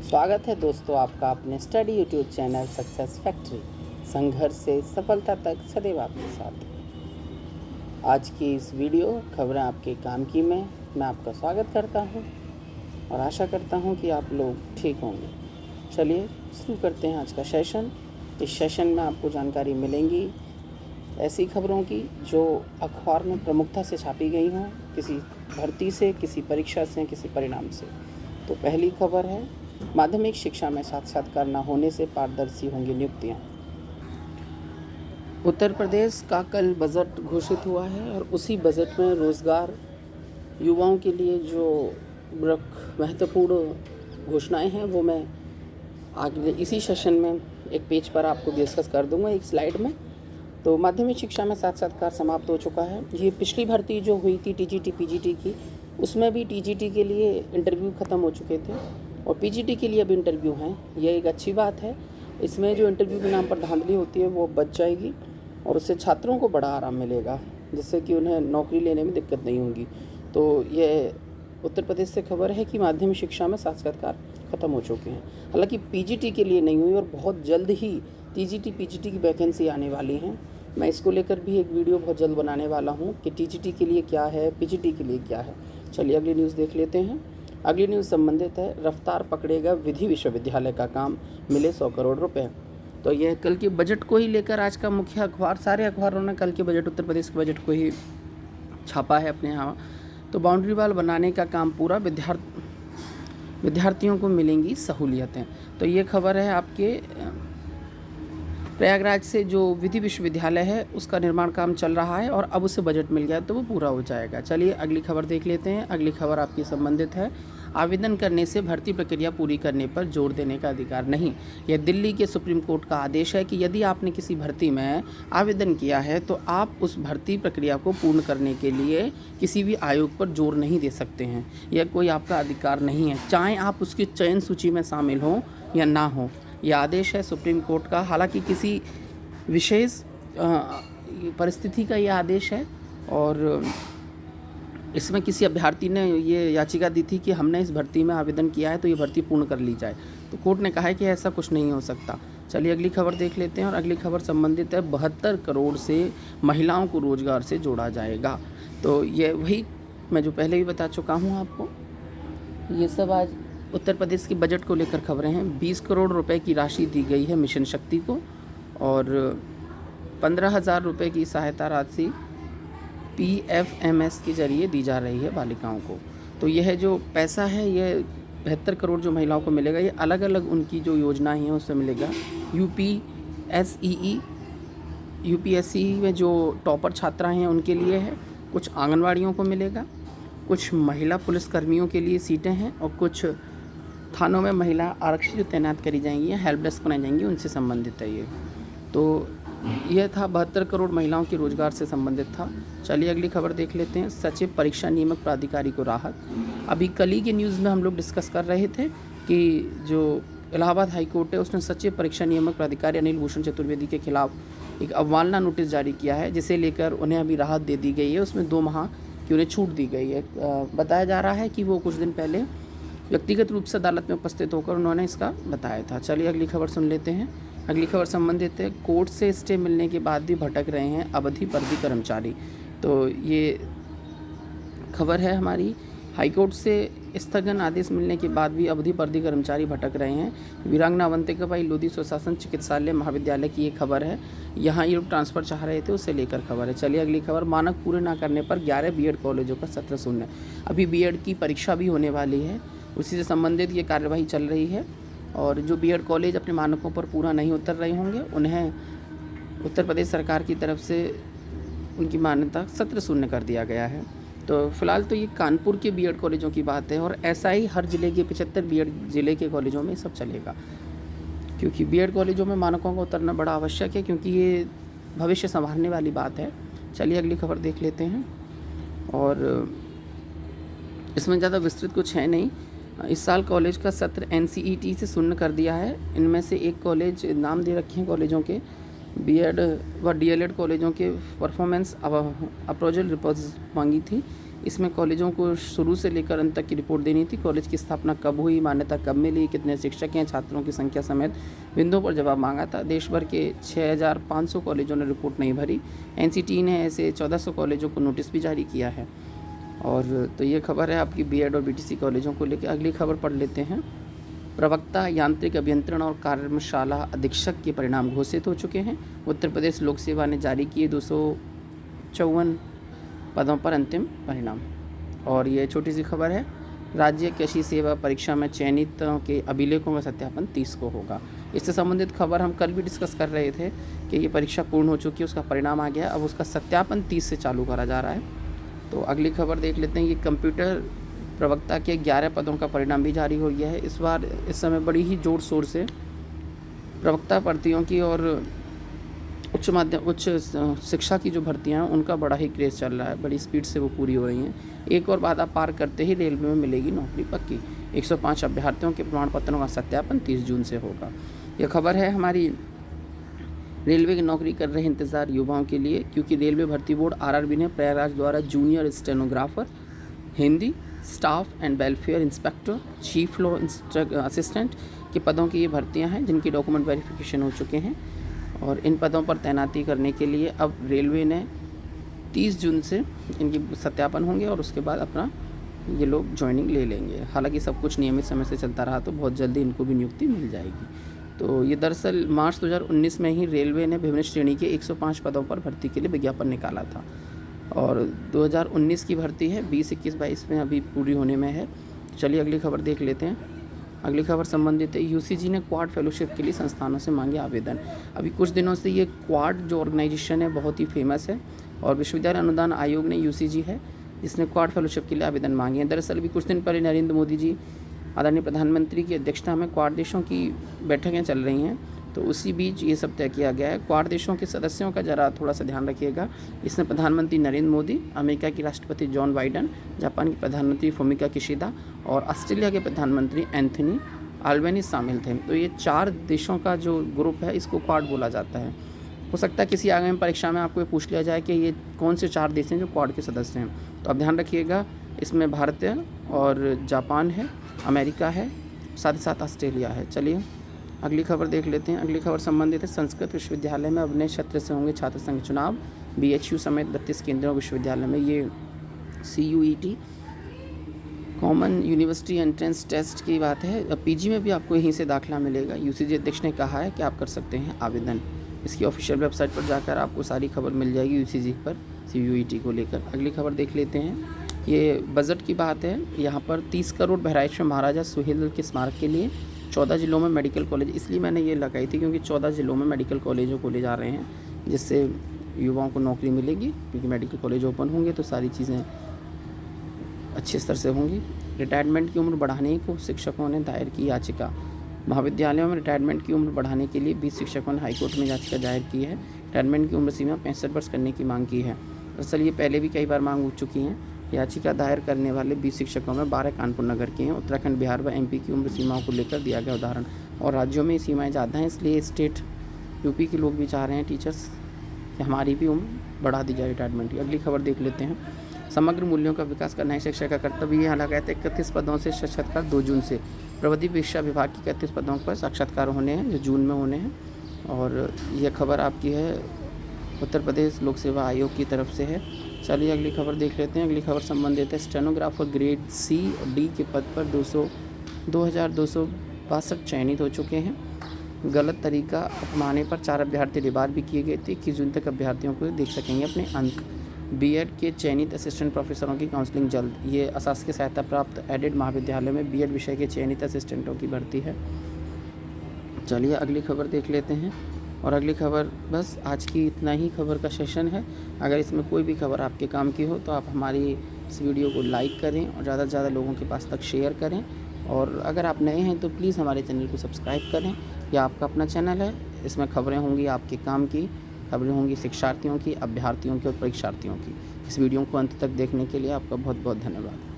स्वागत है दोस्तों आपका अपने study YouTube channel success factory. संघर्ष से सफलता तक सदैव आपके साथ। आज की इस वीडियो खबरें आपके काम की में मैं आपका स्वागत करता हूं और आशा करता हूं कि आप लोग ठीक होंगे। चलिए शुरू करते हैं आज का सेशन। इस सेशन में आपको जानकारी मिलेंगी ऐसी खबरों की जो अखबार में प्रमुखता से छापी गई हों, किसी भर्ती से, किसी परीक्षा से, किसी परिणाम से। तो पहली खबर है, माध्यमिक शिक्षा में साक्षात्कार न होने से पारदर्शी होंगी नियुक्तियां। उत्तर प्रदेश का कल बजट घोषित हुआ है और उसी बजट में रोज़गार, युवाओं के लिए जो महत्वपूर्ण घोषणाएं हैं वो मैं आगे इसी सेशन में एक पेज पर आपको डिस्कस कर दूंगा, एक स्लाइड में। तो माध्यमिक शिक्षा में साक्षात्कार समाप्त हो चुका है। ये पिछली भर्ती जो हुई थी टीजीटी पीजीटी की, उसमें भी टीजीटी के लिए इंटरव्यू ख़त्म हो चुके थे और पीजीटी के लिए अब इंटरव्यू हैं। ये एक अच्छी बात है। इसमें जो इंटरव्यू के नाम पर धांधली होती है वो बच जाएगी और उससे छात्रों को बड़ा आराम मिलेगा, जिससे कि उन्हें नौकरी लेने में दिक्कत नहीं होगी। तो ये उत्तर प्रदेश से खबर है कि माध्यमिक शिक्षा में साक्षात्कार ख़त्म हो चुके हैं। हालांकि पीजीटी के लिए नहीं हुई और बहुत जल्द ही टीजीटी पीजीटी की वैकेंसी आने वाली हैं। मैं इसको लेकर भी एक वीडियो बहुत जल्द बनाने वाला हूँ कि टीजीटी के लिए क्या है, पीजीटी के लिए क्या है। चलिए अगली न्यूज़ देख लेते हैं। अगली न्यूज़ संबंधित है, रफ्तार पकड़ेगा विधि विश्वविद्यालय का काम, मिले 100 करोड़ रुपए। तो यह कल के बजट को ही लेकर आज का मुख्य अखबार, सारे अखबारों ने कल के बजट, उत्तर प्रदेश के बजट को ही छापा है अपने यहाँ। तो बाउंड्री वाल बनाने का काम पूरा, विद्यार्थियों को मिलेंगी सहूलियतें। तो ये खबर है आपके प्रयागराज से, जो विधि विश्वविद्यालय है उसका निर्माण काम चल रहा है और अब उसे बजट मिल गया तो वो पूरा हो जाएगा। चलिए अगली खबर देख लेते हैं। अगली खबर आपकी संबंधित है, आवेदन करने से भर्ती प्रक्रिया पूरी करने पर जोर देने का अधिकार नहीं। यह दिल्ली के सुप्रीम कोर्ट का आदेश है कि यदि आपने किसी भर्ती में आवेदन किया है तो आप उस भर्ती प्रक्रिया को पूर्ण करने के लिए किसी भी आयोग पर जोर नहीं दे सकते हैं। यह कोई आपका अधिकार नहीं है, चाहे आप उसकी चयन सूची में शामिल हों या ना हो। यह आदेश है सुप्रीम कोर्ट का। हालांकि किसी विशेष परिस्थिति का यह आदेश है और इसमें किसी अभ्यर्थी ने ये याचिका दी थी कि हमने इस भर्ती में आवेदन किया है तो ये भर्ती पूर्ण कर ली जाए। तो कोर्ट ने कहा है कि ऐसा कुछ नहीं हो सकता। चलिए अगली खबर देख लेते हैं और अगली खबर संबंधित है, 72 करोड़ से महिलाओं को रोजगार से जोड़ा जाएगा। तो ये वही मैं जो पहले भी बता चुका हूँ आपको। ये सब आज उत्तर प्रदेश के बजट को लेकर खबरें हैं। 20 करोड़ रुपए की राशि दी गई है मिशन शक्ति को और 15,000 रुपये की सहायता राशि PFMS के जरिए दी जा रही है बालिकाओं को। तो यह जो पैसा है, यह 72 करोड़ जो महिलाओं को मिलेगा, ये अलग अलग उनकी जो योजनाएं हैं उससे मिलेगा। UPSC में जो टॉपर छात्राएं हैं उनके लिए है, कुछ आंगनवाड़ियों को मिलेगा, कुछ महिला पुलिसकर्मियों के लिए सीटें हैं और कुछ थानों में महिला आरक्षी जो तैनात करी जाएंगी या हेल्प डेस्क बनाई जाएंगी उनसे संबंधित है ये। तो यह था 72 करोड़ महिलाओं के रोजगार से संबंधित था। चलिए अगली खबर देख लेते हैं। सचिव परीक्षा नियामक प्राधिकारी को राहत। अभी कल ही के न्यूज़ में हम लोग डिस्कस कर रहे थे कि जो इलाहाबाद हाई कोर्ट है उसने सचिव परीक्षा नियामक प्राधिकारी अनिल भूषण चतुर्वेदी के खिलाफ एक अवमानना नोटिस जारी किया है, जिसे लेकर उन्हें अभी राहत दे दी गई है। उसमें 2 माह की उन्हें छूट दी गई है। बताया जा रहा है कि वो कुछ दिन पहले व्यक्तिगत रूप से अदालत में उपस्थित होकर उन्होंने इसका बताया था। चलिए अगली खबर सुन लेते हैं। अगली खबर संबंधित है, कोर्ट से स्टे मिलने के बाद भी भटक रहे हैं अवधि पर्दी कर्मचारी। तो ये खबर है हमारी, हाईकोर्ट से स्थगन आदेश मिलने के बाद भी अवधि पर्दी कर्मचारी भटक रहे हैं। वीरांगना अवंतिकाबाई लोधी स्वशासन चिकित्सालय महाविद्यालय की ये खबर है। यहाँ ये लोग ट्रांसफ़र चाह रहे थे, उससे लेकर खबर है। चलिए अगली खबर, मानक पूरे ना करने पर 11 बीएड कॉलेजों का सत्र शून्य। अभी बीएड की परीक्षा भी होने वाली है, उसी से संबंधित ये कार्यवाही चल रही है और जो बीएड कॉलेज अपने मानकों पर पूरा नहीं उतर रहे होंगे उन्हें उत्तर प्रदेश सरकार की तरफ से उनकी मान्यता सत्र शून्य कर दिया गया है। तो फिलहाल तो ये कानपुर के बीएड कॉलेजों की बात है और ऐसा ही हर ज़िले के 75 बीएड ज़िले के कॉलेजों में सब चलेगा, क्योंकि बीएड कॉलेजों में मानकों का उतरना बड़ा आवश्यक है, क्योंकि ये भविष्य संभालने वाली बात है। चलिए अगली खबर देख लेते हैं और इसमें ज़्यादा विस्तृत कुछ है नहीं। इस साल कॉलेज का सत्र NCET से शून्य कर दिया है। इनमें से एक कॉलेज नाम दे रखे हैं कॉलेजों के, बीएड व DLED कॉलेजों के परफॉर्मेंस अप्रोजल रिपोर्ट्स मांगी थी। इसमें कॉलेजों को शुरू से लेकर अंत तक की रिपोर्ट देनी थी। कॉलेज की स्थापना कब हुई, मान्यता कब मिली, कितने शिक्षक हैं, छात्रों की संख्या समेत बिंदुओं पर जवाब मांगा था। देश भर के 6500 कॉलेजों ने रिपोर्ट नहीं भरी। एनसीटी ने ऐसे 1400 कॉलेजों को नोटिस भी जारी किया है। और तो ये खबर है आपकी बीएड और बीटीसी कॉलेजों को लेकर। अगली खबर पढ़ लेते हैं। प्रवक्ता, यांत्रिक अभियंत्रण और कार्यशाला अधीक्षक के परिणाम घोषित हो चुके हैं। उत्तर प्रदेश लोक सेवा ने जारी किए 254 पदों पर अंतिम परिणाम। और ये छोटी सी खबर है, राज्य कृषि सेवा परीक्षा में चयनितों के अभिलेखों का सत्यापन 30 को होगा। इससे संबंधित खबर हम कल भी डिस्कस कर रहे थे कि ये परीक्षा पूर्ण हो चुकी है, उसका परिणाम आ गया, अब उसका सत्यापन 30 से चालू करा जा रहा है। तो अगली खबर देख लेते हैं। ये कंप्यूटर प्रवक्ता के 11 पदों का परिणाम भी जारी हो गया है। इस समय बड़ी ही ज़ोर शोर से प्रवक्ता भर्तियों की और उच्च शिक्षा की जो भर्तियां हैं उनका बड़ा ही क्रेज़ चल रहा है, बड़ी स्पीड से वो पूरी हो रही हैं। एक और बाधा पार करते ही रेलवे में मिलेगी नौकरी पक्की। 105 अभ्यर्थियों के प्रमाण पत्रों का सत्यापन 30 जून से होगा। यह खबर है हमारी रेलवे की नौकरी कर रहे इंतज़ार युवाओं के लिए, क्योंकि रेलवे भर्ती बोर्ड आरआरबी ने प्रयागराज द्वारा junior stenographer, Hindi, staff and welfare inspector, chief law assistant के पदों की ये भर्तियां हैं जिनकी डॉक्यूमेंट वेरिफिकेशन हो चुके हैं। और इन पदों पर तैनाती करने के लिए अब रेलवे ने 30 जून से इनकी सत्यापन होंगे और उसके बाद अपना ये लोग ज्वाइनिंग ले लेंगे। हालांकि सब कुछ नियमित समय से चलता रहा तो बहुत जल्दी इनको भी नियुक्ति मिल जाएगी। तो ये दरअसल मार्च 2019 में ही रेलवे ने विभिन्न श्रेणी के 105 पदों पर भर्ती के लिए विज्ञापन निकाला था और 2019 की भर्ती है, 20, 21, 22 में अभी पूरी होने में है। चलिए अगली खबर देख लेते हैं। अगली खबर संबंधित है, यूसीजी ने क्वाड फेलोशिप के लिए संस्थानों से मांगे आवेदन। अभी कुछ दिनों से ये क्वाड जो ऑर्गेनाइजेशन है बहुत ही फेमस है और विश्वविद्यालय अनुदान आयोग ने यूसीजी है जिसने क्वाड फेलोशिप के लिए आवेदन मांगे हैं। दरअसल अभी कुछ दिन पहले नरेंद्र मोदी जी आदरणीय प्रधानमंत्री की अध्यक्षता में क्वाड देशों की बैठकें चल रही हैं, तो उसी बीच ये सब तय किया गया है। क्वाड देशों के सदस्यों का ज़रा थोड़ा सा ध्यान रखिएगा। इसमें प्रधानमंत्री नरेंद्र मोदी, अमेरिका की राष्ट्रपति जॉन बाइडन, जापान की प्रधानमंत्री फुमिका किशिदा और ऑस्ट्रेलिया के प्रधानमंत्री एंथनी अल्बेनीज़ शामिल थे। तो ये 4 देशों का जो ग्रुप है इसको क्वाड बोला जाता है। हो सकता है किसी आगामी परीक्षा में आपको ये पूछ लिया जाए कि ये कौन से 4 देश हैं जो क्वाड के सदस्य हैं, तो आप ध्यान रखिएगा इसमें भारत है और जापान है, अमेरिका है, साथ ही साथ ऑस्ट्रेलिया है। चलिए अगली खबर देख लेते हैं। अगली खबर संबंधित है, संस्कृत विश्वविद्यालय में अब नए क्षेत्र से होंगे छात्र संघ चुनाव। बीएचयू समेत 32 केंद्रों विश्वविद्यालय में ये CUET common university entrance test की बात है। पीजी में भी आपको यहीं से दाखिला मिलेगा। यूसीजी अध्यक्ष ने कहा है कि आप कर सकते हैं आवेदन। इसकी ऑफिशियल वेबसाइट पर जाकर आपको सारी खबर मिल जाएगी यूसीजी पर CUET को लेकर। अगली खबर देख लेते हैं। ये बजट की बात है। यहाँ पर 30 करोड़ बहराइच में महाराजा सुहेल के स्मारक के लिए 14 ज़िलों में मेडिकल कॉलेज, इसलिए मैंने ये लगाई थी क्योंकि 14 ज़िलों में मेडिकल कॉलेजों को ले जा रहे हैं जिससे युवाओं को नौकरी मिलेगी, क्योंकि मेडिकल कॉलेज ओपन होंगे तो सारी चीज़ें अच्छे स्तर से होंगी। रिटायरमेंट की उम्र बढ़ाने को शिक्षकों ने दायर की याचिका। महाविद्यालयों में रिटायरमेंट की उम्र बढ़ाने के लिए 20 शिक्षकों ने हाईकोर्ट में याचिका दायर की है। रिटायरमेंट की उम्र सीमा 65 वर्ष करने की मांग की है। दरअसल ये पहले भी कई बार मांग उठ चुकी हैं। याचिका दायर करने वाले 20 शिक्षकों में 12 कानपुर नगर के हैं। उत्तराखंड, बिहार व MP की उम्र सीमाओं को लेकर दिया गया उदाहरण, और राज्यों में सीमाएं ज़्यादा हैं, इसलिए स्टेट यूपी के लोग भी चाह रहे हैं टीचर्स कि हमारी भी उम्र बढ़ा दी जाए रिटायरमेंट की। अगली खबर देख लेते हैं। समग्र मूल्यों का विकास करना है शिक्षा का कर्तव्य। यहाँ लगा है 31 पदों से साक्षात्कार 2 जून से। प्रविधि शिक्षा विभाग की 31 पदों पर साक्षात्कार होने हैं जो जून में होने हैं। और यह खबर आपकी है उत्तर प्रदेश लोक सेवा आयोग की तरफ से है। चलिए अगली खबर देख लेते हैं। अगली खबर संबंधित है स्टेनोग्राफर ग्रेड C और D के पद पर 2262 चयनित हो चुके हैं। गलत तरीका अपनाने पर 4 अभ्यर्थी रिबार भी किए गए थे। 21 जून तक अभ्यर्थियों को देख सकेंगे अपने अंक। बीएड के चयनित असिस्टेंट प्रोफेसरों की काउंसलिंग जल्द। ये अशासकीय सहायता प्राप्त एडेड महाविद्यालय में बीएड विषय के चयनित असिस्टेंटों की भर्ती है। चलिए अगली खबर देख लेते हैं। और अगली खबर बस आज की इतना ही खबर का सेशन है। अगर इसमें कोई भी खबर आपके काम की हो तो आप हमारी इस वीडियो को लाइक करें और ज़्यादा से ज़्यादा लोगों के पास तक शेयर करें। और अगर आप नए हैं तो प्लीज़ हमारे चैनल को सब्सक्राइब करें। यह आपका अपना चैनल है, इसमें खबरें होंगी आपके काम की, खबरें होंगी शिक्षार्थियों की, अभ्यर्थियों की और परीक्षार्थियों की। इस वीडियो को अंत तक देखने के लिए आपका बहुत बहुत धन्यवाद।